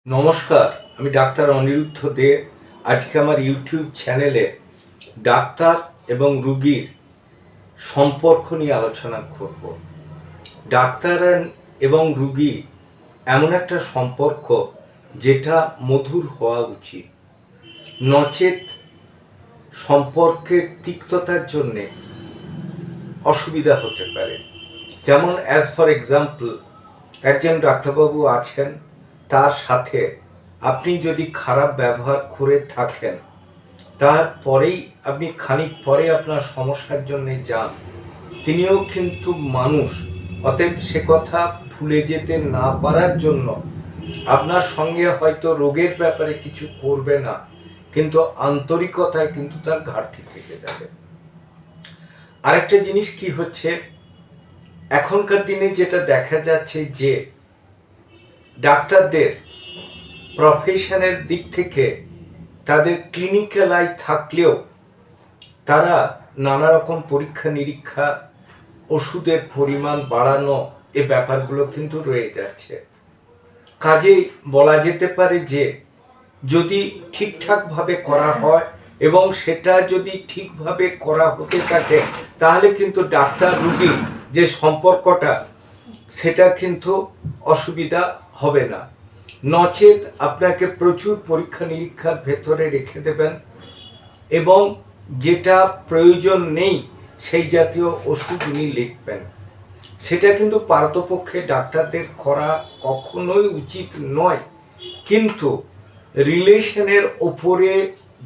নমস্কার, আমি ডাক্তার অনিরুদ্ধ দে। আজকে আমার ইউটিউব চ্যানেলে ডাক্তার এবং রুগীর সম্পর্ক নিয়ে আলোচনা করব। ডাক্তার এবং রুগী এমন একটা সম্পর্ক যেটা মধুর হওয়া উচিত, নচেত সম্পর্কের তিক্ততার জন্যে অসুবিধা হতে পারে। যেমন অ্যাজ ফর এক্সাম্পল, একজন ডাক্তারবাবু আছেন, তার সাথে আপনি যদি খারাপ ব্যবহার করে থাকেন, তারপরেই আপনি খানিক পরে আপনার সমস্যার জন্য যান, তিনিও কিন্তু মানুষ, অতএব সে কথা ভুলে যেতে না পারার জন্য আপনার সঙ্গে হয়তো রোগের ব্যাপারে কিছু করবে না, কিন্তু আন্তরিকতায় কিন্তু তার ঘাটতি থেকে যাবে। আরেকটা জিনিস কি হচ্ছে, এখনকার দিনে যেটা দেখা যাচ্ছে যে ডাক্তারদের প্রফেশনের দিক থেকে তাদের ক্লিনিক্যাল আই থাকলেও তারা নানা রকম পরীক্ষা নিরীক্ষা, ওষুধের পরিমাণ বাড়ানো, এ ব্যাপারগুলো কিন্তু রয়ে যাচ্ছে। কাজেই বলা যেতে পারে যে যদি ঠিকঠাকভাবে করা হয় এবং সেটা যদি ঠিকভাবে করা হতে থাকে, তাহলে কিন্তু ডাক্তার রুগী যে সম্পর্কটা, সেটা কিন্তু অসুবিধা হবে না। নচেত আপনাকে প্রচুর পরীক্ষা নিরীক্ষার ভেতরে রেখে দেবেন এবং যেটা প্রয়োজন নেই সেই জাতীয় ওষুধ উনি লিখবেন। সেটা কিন্তু পারতপক্ষে ডাক্তারদের করা কখনোই উচিত নয়। কিন্তু রিলেশনের ওপরে,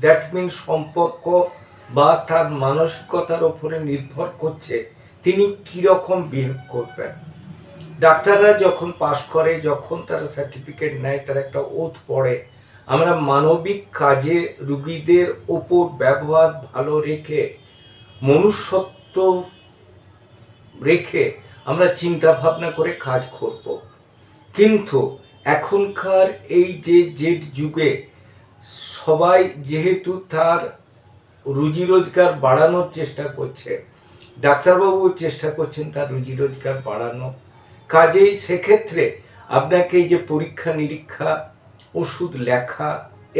দ্যাট মিন সম্পর্ক বা তার মানসিকতার ওপরে নির্ভর করছে তিনি কীরকম বিহেভ করবেন। ডাক্তাররা যখন পাশ করে, যখন তারা সার্টিফিকেট নেয়, তার একটা ওথ পড়ে, আমরা মানবিক কাজে রুগীদের ওপর ব্যবহার ভালো রেখে, মনুষ্যত্ব রেখে আমরা চিন্তা ভাবনা করে কাজ করব। কিন্তু এখনকার এই যে জেড যুগে সবাই যেহেতু তার রুজি রোজগার বাড়ানোর চেষ্টা করছে, ডাক্তারবাবুও চেষ্টা করছেন তার রুজি রোজগার বাড়ানো, কাজেই সেক্ষেত্রে আপনাকে এই যে পরীক্ষা নিরীক্ষা, ওষুধ লেখা,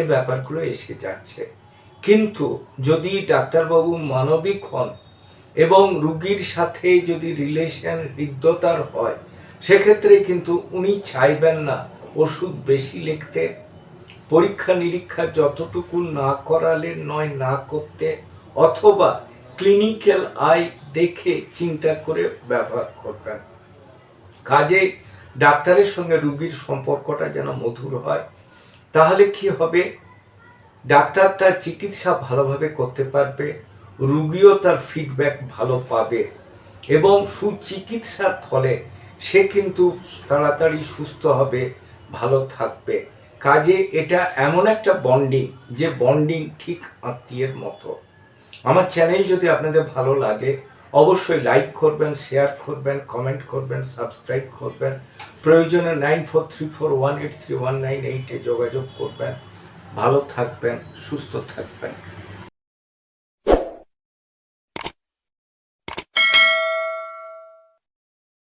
এ ব্যাপারগুলো এসে যাচ্ছে। কিন্তু যদি ডাক্তারবাবু মানবিক হন এবং রুগীর সাথে যদি রিলেশন হৃদ্যতার হয়, সেক্ষেত্রে কিন্তু উনি চাইবেন না ওষুধ বেশি লিখতে, পরীক্ষা নিরীক্ষা যতটুকু না করালে নয় না করতে, অথবা ক্লিনিক্যাল আই দেখে চিন্তা করে ব্যবহার করবেন। কাজে ডাক্তারের সঙ্গে রুগীর সম্পর্কটা যেন মধুর হয়। তাহলে কি হবে, ডাক্তার তার চিকিৎসা ভালোভাবে করতে পারবে, রুগীও তার ফিডব্যাক ভালো পাবে এবং সুচিকিৎসার ফলে সে কিন্তু তাড়াতাড়ি সুস্থ হবে, ভালো থাকবে। কাজে এটা এমন একটা বন্ডিং, যে বন্ডিং ঠিক আত্মীয়ের মতো। আমার চ্যানেল যদি আপনাদের ভালো লাগে, অবশ্যই লাইক করবেন, শেয়ার করবেন, কমেন্ট করবেন, সাবস্ক্রাইব করবেন। প্রয়োজনে 9434183198 যোগাযোগ করবেন। ভালো থাকবেন, সুস্থ থাকবেন।